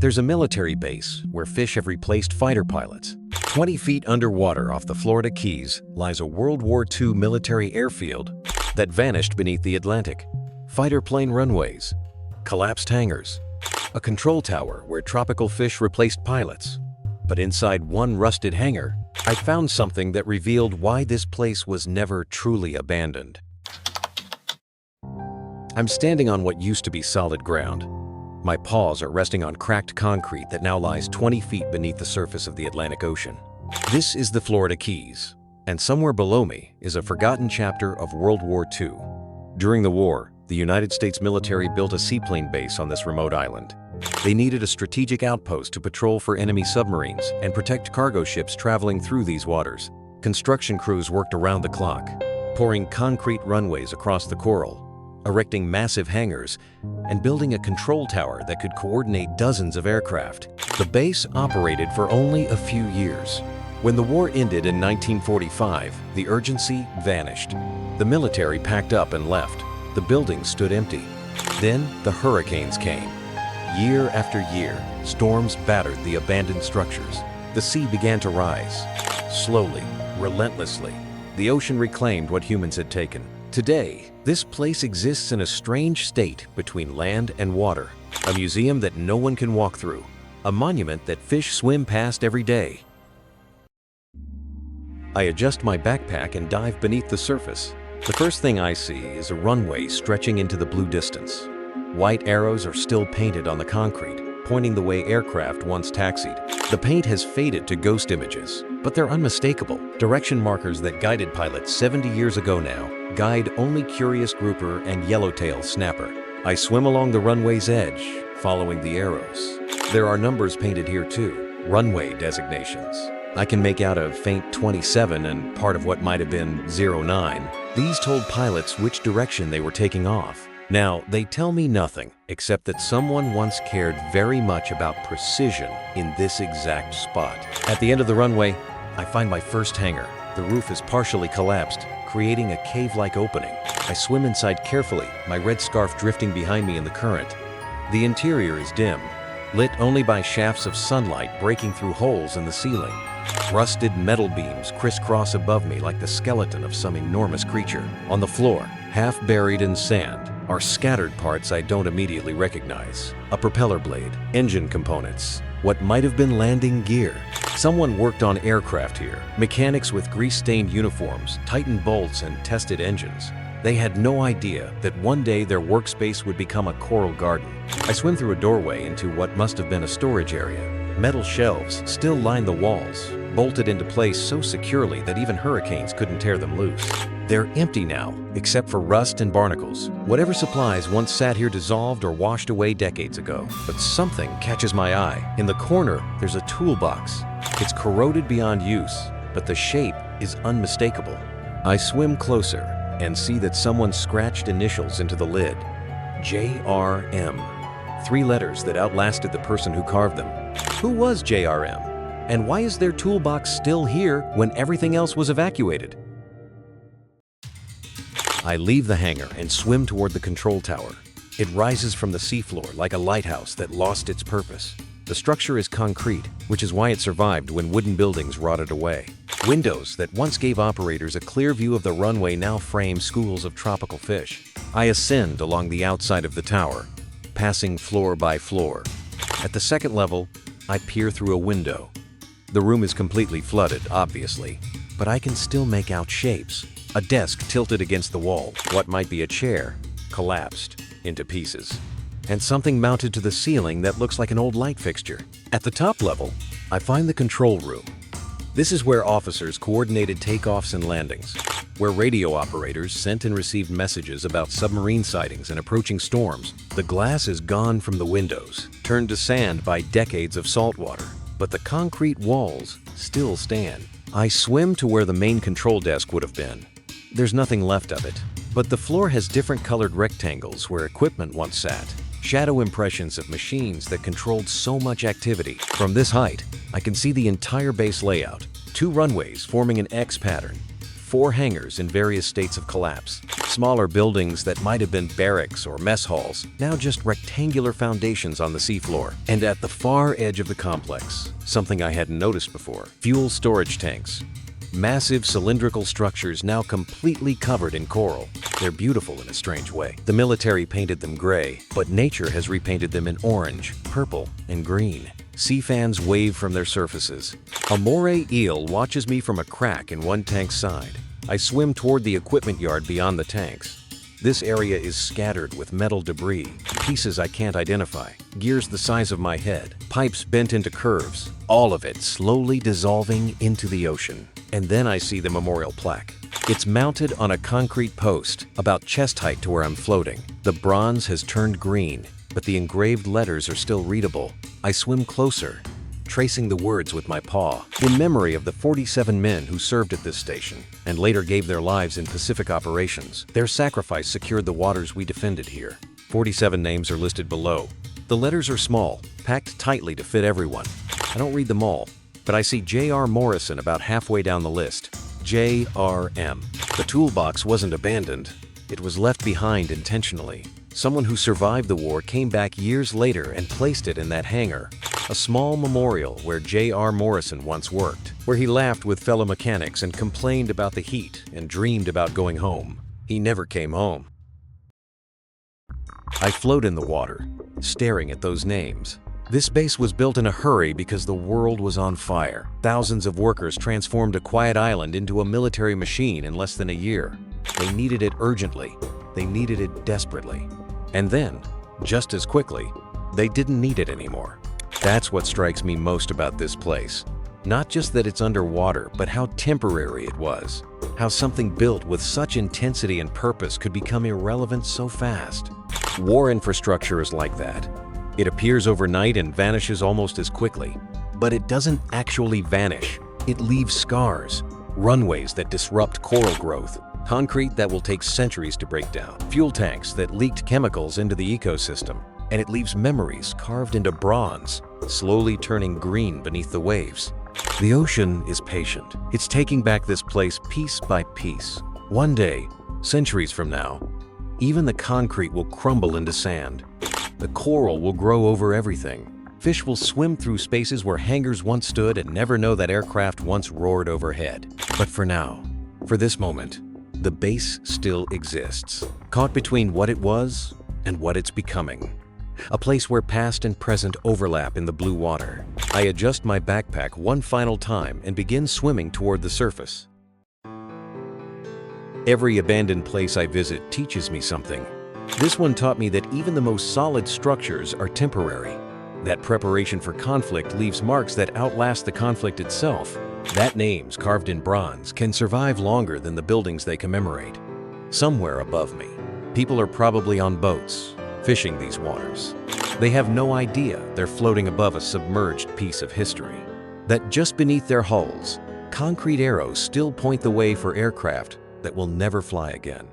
There's a military base where fish have replaced fighter pilots. 20 feet underwater off the Florida Keys lies a World War II military airfield that vanished beneath the Atlantic. Fighter plane runways, collapsed hangars, a control tower where tropical fish replaced pilots. But inside one rusted hangar, I found something that revealed why this place was never truly abandoned. I'm standing on what used to be solid ground. My paws are resting on cracked concrete that now lies 20 feet beneath the surface of the Atlantic Ocean. This is the Florida Keys, and somewhere below me is a forgotten chapter of World War II. During the war, the United States military built a seaplane base on this remote island. They needed a strategic outpost to patrol for enemy submarines and protect cargo ships traveling through these waters. Construction crews worked around the clock, pouring concrete runways across the coral, erecting massive hangars, and building a control tower that could coordinate dozens of aircraft. The base operated for only a few years. When the war ended in 1945, the urgency vanished. The military packed up and left. The building stood empty. Then the hurricanes came. Year after year, storms battered the abandoned structures. The sea began to rise. Slowly, relentlessly, the ocean reclaimed what humans had taken. Today, this place exists in a strange state between land and water. A museum that no one can walk through. A monument that fish swim past every day. I adjust my backpack and dive beneath the surface. The first thing I see is a runway stretching into the blue distance. White arrows are still painted on the concrete, pointing the way aircraft once taxied. The paint has faded to ghost images, but they're unmistakable. Direction markers that guided pilots 70 years ago now guide only curious grouper and yellowtail snapper. I swim along the runway's edge, following the arrows. There are numbers painted here too, runway designations. I can make out a faint 27 and part of what might have been 09. These told pilots which direction they were taking off. Now, they tell me nothing, except that someone once cared very much about precision in this exact spot. At the end of the runway, I find my first hangar. The roof is partially collapsed, creating a cave-like opening. I swim inside carefully, my red scarf drifting behind me in the current. The interior is dim, lit only by shafts of sunlight breaking through holes in the ceiling. Rusted metal beams crisscross above me like the skeleton of some enormous creature. On the floor, half buried in sand, are scattered parts I don't immediately recognize. A propeller blade, engine components, what might have been landing gear. Someone worked on aircraft here. Mechanics with grease-stained uniforms, tightened bolts, and tested engines. They had no idea that one day their workspace would become a coral garden. I swim through a doorway into what must have been a storage area. Metal shelves still line the walls, bolted into place so securely that even hurricanes couldn't tear them loose. They're empty now, except for rust and barnacles. Whatever supplies once sat here dissolved or washed away decades ago. But something catches my eye. In the corner, there's a toolbox. It's corroded beyond use, but the shape is unmistakable. I swim closer and see that someone scratched initials into the lid. JRM. 3 letters that outlasted the person who carved them. Who was JRM? And why is their toolbox still here when everything else was evacuated? I leave the hangar and swim toward the control tower. It rises from the seafloor like a lighthouse that lost its purpose. The structure is concrete, which is why it survived when wooden buildings rotted away. Windows that once gave operators a clear view of the runway now frame schools of tropical fish. I ascend along the outside of the tower, passing floor by floor. At the second level, I peer through a window. The room is completely flooded, obviously, but I can still make out shapes. A desk tilted against the wall, what might be a chair, collapsed into pieces. And something mounted to the ceiling that looks like an old light fixture. At the top level, I find the control room. This is where officers coordinated takeoffs and landings, where radio operators sent and received messages about submarine sightings and approaching storms. The glass is gone from the windows, turned to sand by decades of salt water, but the concrete walls still stand. I swim to where the main control desk would have been. There's nothing left of it, but the floor has different colored rectangles where equipment once sat. Shadow impressions of machines that controlled so much activity. From this height, I can see the entire base layout. 2 runways forming an X pattern. 4 hangars in various states of collapse. Smaller buildings that might have been barracks or mess halls, now just rectangular foundations on the seafloor. And at the far edge of the complex, something I hadn't noticed before, fuel storage tanks. Massive cylindrical structures now completely covered in coral. They're beautiful in a strange way. The military painted them gray, but nature has repainted them in orange, purple, and green. Sea fans wave from their surfaces. A moray eel watches me from a crack in one tank's side. I swim toward the equipment yard beyond the tanks. This area is scattered with metal debris, pieces I can't identify, gears the size of my head, pipes bent into curves, all of it slowly dissolving into the ocean. And then I see the memorial plaque. It's mounted on a concrete post, about chest height to where I'm floating. The bronze has turned green, but the engraved letters are still readable. I swim closer, tracing the words with my paw, in memory of the 47 men who served at this station and later gave their lives in Pacific operations. Their sacrifice secured the waters we defended here. 47 names are listed below. The letters are small, packed tightly to fit everyone. I don't read them all, but I see J.R. Morrison about halfway down the list. J.R.M. The toolbox wasn't abandoned. It was left behind intentionally. Someone who survived the war came back years later and placed it in that hangar. A small memorial where J.R. Morrison once worked, where he laughed with fellow mechanics and complained about the heat and dreamed about going home. He never came home. I float in the water, staring at those names. This base was built in a hurry because the world was on fire. Thousands of workers transformed a quiet island into a military machine in less than a year. They needed it urgently. They needed it desperately. And then, just as quickly, they didn't need it anymore. That's what strikes me most about this place. Not just that it's underwater, but how temporary it was. How something built with such intensity and purpose could become irrelevant so fast. War infrastructure is like that. It appears overnight and vanishes almost as quickly. But it doesn't actually vanish. It leaves scars, runways that disrupt coral growth, concrete that will take centuries to break down, fuel tanks that leaked chemicals into the ecosystem, and it leaves memories carved into bronze, slowly turning green beneath the waves. The ocean is patient. It's taking back this place piece by piece. One day, centuries from now, even the concrete will crumble into sand. The coral will grow over everything. Fish will swim through spaces where hangars once stood and never know that aircraft once roared overhead. But for now, for this moment, the base still exists, caught between what it was and what it's becoming. A place where past and present overlap in the blue water. I adjust my backpack one final time and begin swimming toward the surface. Every abandoned place I visit teaches me something. This one taught me that even the most solid structures are temporary. That preparation for conflict leaves marks that outlast the conflict itself. That names carved in bronze can survive longer than the buildings they commemorate. Somewhere above me, people are probably on boats, fishing these waters. They have no idea they're floating above a submerged piece of history. That just beneath their hulls, concrete arrows still point the way for aircraft that will never fly again.